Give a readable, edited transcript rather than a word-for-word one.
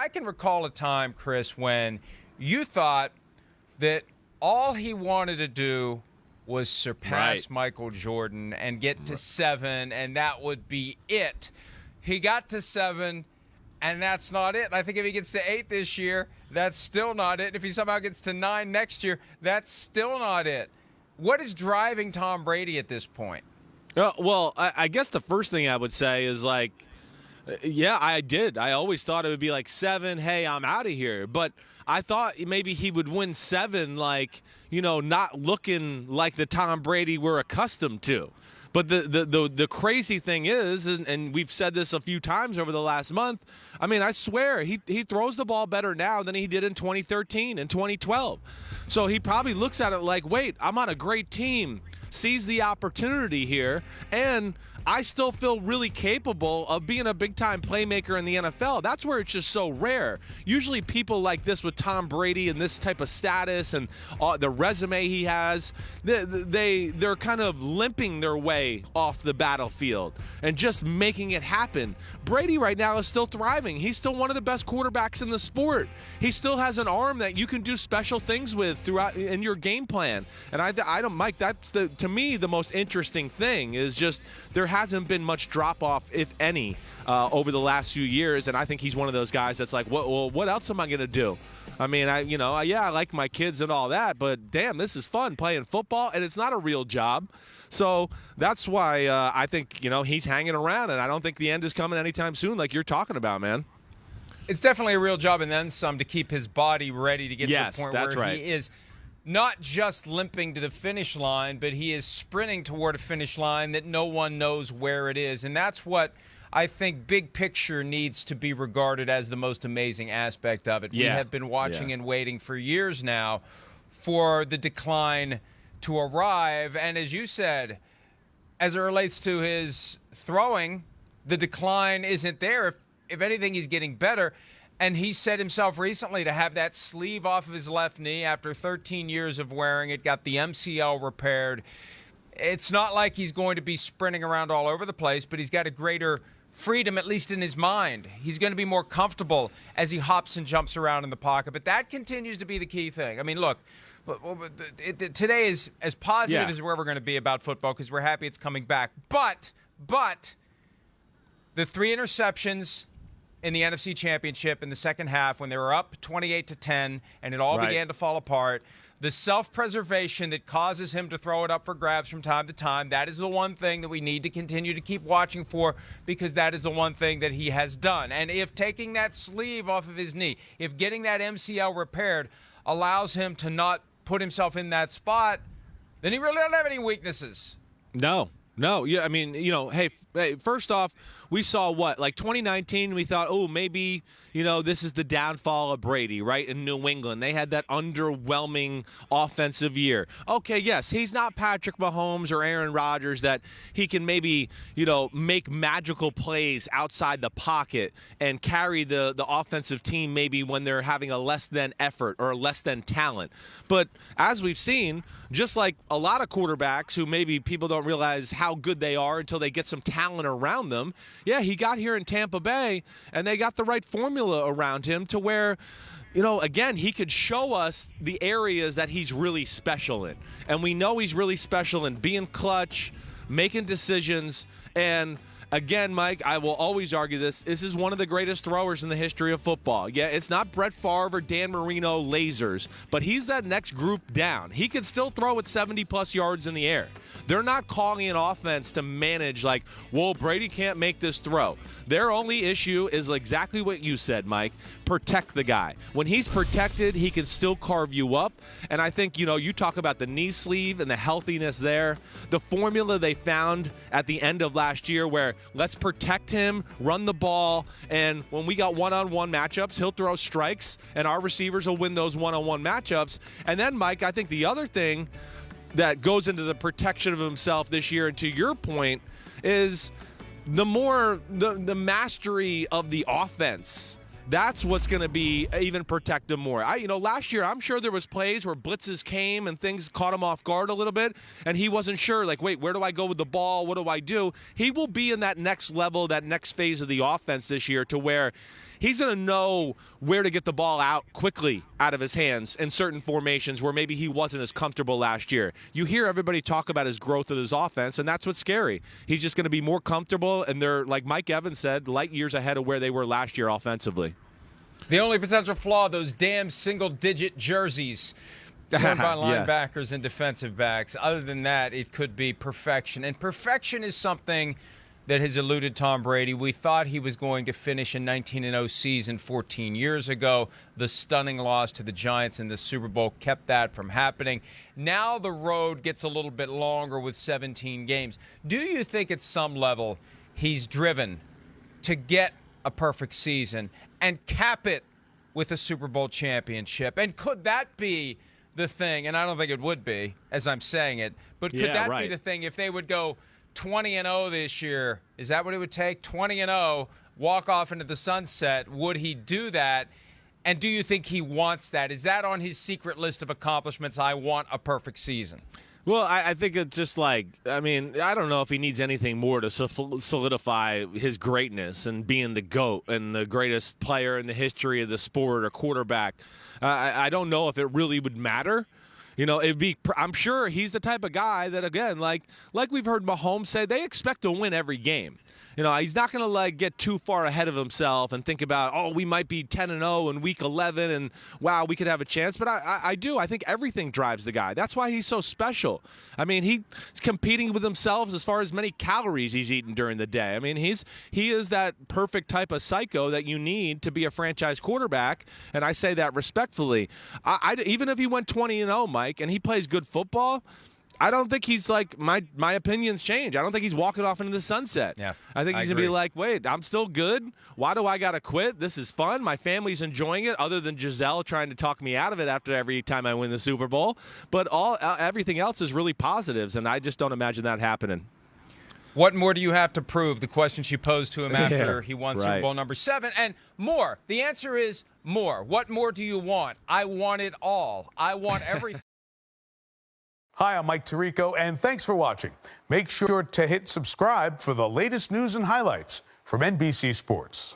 I can recall a time, Chris, when you thought that all he wanted to do was surpass Michael Jordan and get to 7, and that would be it. He got to 7, and that's not it. I think if he gets to 8 this year, that's still not it. If he somehow gets to 9 next year, that's still not it. What is driving Tom Brady at this point? Well, I guess the first thing I would say is like, yeah, I did. I always thought it would be like 7, hey, I'm out of here. But I thought maybe he would win 7, like, not looking like the Tom Brady we're accustomed to. But the crazy thing is, and we've said this a few times over the last month, I mean, I swear, he throws the ball better now than he did in 2013 and 2012. So he probably looks at it like, wait, I'm on a great team, sees the opportunity here, and I still feel really capable of being a big-time playmaker in the NFL. That's where it's just so rare. Usually people like this with Tom Brady and this type of status and the resume he has, they're kind of limping their way off the battlefield and just making it happen. Brady right now is still thriving. He's still one of the best quarterbacks in the sport. He still has an arm that you can do special things with throughout in your game plan. And I don't, Mike, that's to me the most interesting thing is just there hasn't been much drop-off, if any, over the last few years, and I think he's one of those guys that's like, what else am I going to do? I mean, I like my kids and all that, but damn, this is fun playing football, and it's not a real job. So that's why I think, he's hanging around, and I don't think the end is coming anytime soon like you're talking about, man. It's definitely a real job and then some to keep his body ready to get to the point where right. he is not just limping to the finish line, but he is sprinting toward a finish line that no one knows where it is. And that's what I think big picture needs to be regarded as the most amazing aspect of it. Yeah. We have been watching and waiting for years now for the decline to arrive. And as you said, as it relates to his throwing, the decline isn't there. If anything, he's getting better. And he said himself recently to have that sleeve off of his left knee after 13 years of wearing it, got the MCL repaired. It's not like he's going to be sprinting around all over the place, but he's got a greater freedom, at least in his mind. He's going to be more comfortable as he hops and jumps around in the pocket. But that continues to be the key thing. I mean, look, today is as positive as we're ever going to be about football because we're happy it's coming back. But the 3 interceptions in the NFC Championship in the second half when they were up 28-10 and it all began to fall apart. The self-preservation that causes him to throw it up for grabs from time to time, that is the one thing that we need to continue to keep watching for because that is the one thing that he has done. And if taking that sleeve off of his knee, if getting that MCL repaired allows him to not put himself in that spot, then he really doesn't have any weaknesses. No. Yeah, I mean, hey, first off, we saw like 2019, we thought, maybe, this is the downfall of Brady, right, in New England. They had that underwhelming offensive year. Okay, yes, he's not Patrick Mahomes or Aaron Rodgers that he can maybe, make magical plays outside the pocket and carry the offensive team maybe when they're having a less than effort or less than talent. But as we've seen, just like a lot of quarterbacks who maybe people don't realize how good they are until they get some talent around them. Yeah, he got here in Tampa Bay, and they got the right formula around him to where, again, he could show us the areas that he's really special in. And we know he's really special in being clutch, making decisions, and again, Mike, I will always argue this. This is one of the greatest throwers in the history of football. Yeah, it's not Brett Favre or Dan Marino lasers, but he's that next group down. He can still throw at 70-plus yards in the air. They're not calling an offense to manage like, well, Brady can't make this throw. Their only issue is exactly what you said, Mike. Protect the guy. When he's protected, he can still carve you up. And I think, you talk about the knee sleeve and the healthiness there. The formula they found at the end of last year where let's protect him, run the ball, and when we got one-on-one matchups, he'll throw strikes, and our receivers will win those one-on-one matchups. And then, Mike, I think the other thing that goes into the protection of himself this year, and to your point, is the mastery of the offense. That's what's going to be even protect him more. Last year, I'm sure there was plays where blitzes came and things caught him off guard a little bit, and he wasn't sure, like, wait, where do I go with the ball? What do I do? He will be in that next level, that next phase of the offense this year to where he's going to know where to get the ball out quickly out of his hands in certain formations where maybe he wasn't as comfortable last year. You hear everybody talk about his growth of his offense, and that's what's scary. He's just going to be more comfortable, and they're, like Mike Evans said, light years ahead of where they were last year offensively. The only potential flaw, those damn single-digit jerseys worn by linebackers and defensive backs. Other than that, it could be perfection. And perfection is something that has eluded Tom Brady. We thought he was going to finish a 19-0 season 14 years ago. The stunning loss to the Giants in the Super Bowl kept that from happening. Now the road gets a little bit longer with 17 games. Do you think at some level he's driven to get a perfect season and cap it with a Super Bowl championship? And could that be the thing? And I don't think it would be, as I'm saying it, but could that be the thing if they would go 20-0 this year? Is that what it would take? 20-0, walk off into the sunset. Would he do that? And do you think he wants that? Is that on his secret list of accomplishments? I want a perfect season. Well, I think it's just like, I mean, I don't know if he needs anything more to solidify his greatness and being the GOAT and the greatest player in the history of the sport or quarterback. I don't know if it really would matter. You know, it'd be. I'm sure he's the type of guy that, again, like we've heard Mahomes say, they expect to win every game. You know, he's not going to get too far ahead of himself and think about, oh, we might be 10-0 in week 11 and wow, we could have a chance. But I do. I think everything drives the guy. That's why he's so special. I mean, he's competing with himself as far as many calories he's eaten during the day. I mean, he is that perfect type of psycho that you need to be a franchise quarterback. And I say that respectfully. Even if he went 20-0, Mike, and he plays good football, I don't think he's like, my opinions change. I don't think he's walking off into the sunset. Yeah, I think he's going to be like, wait, I'm still good. Why do I got to quit? This is fun. My family's enjoying it, other than Giselle trying to talk me out of it after every time I win the Super Bowl. But everything else is really positives, and I just don't imagine that happening. What more do you have to prove? The question she posed to him after he won Super Bowl number 7. And more. The answer is more. What more do you want? I want it all. I want everything. Hi, I'm Mike Tirico, and thanks for watching. Make sure to hit subscribe for the latest news and highlights from NBC Sports.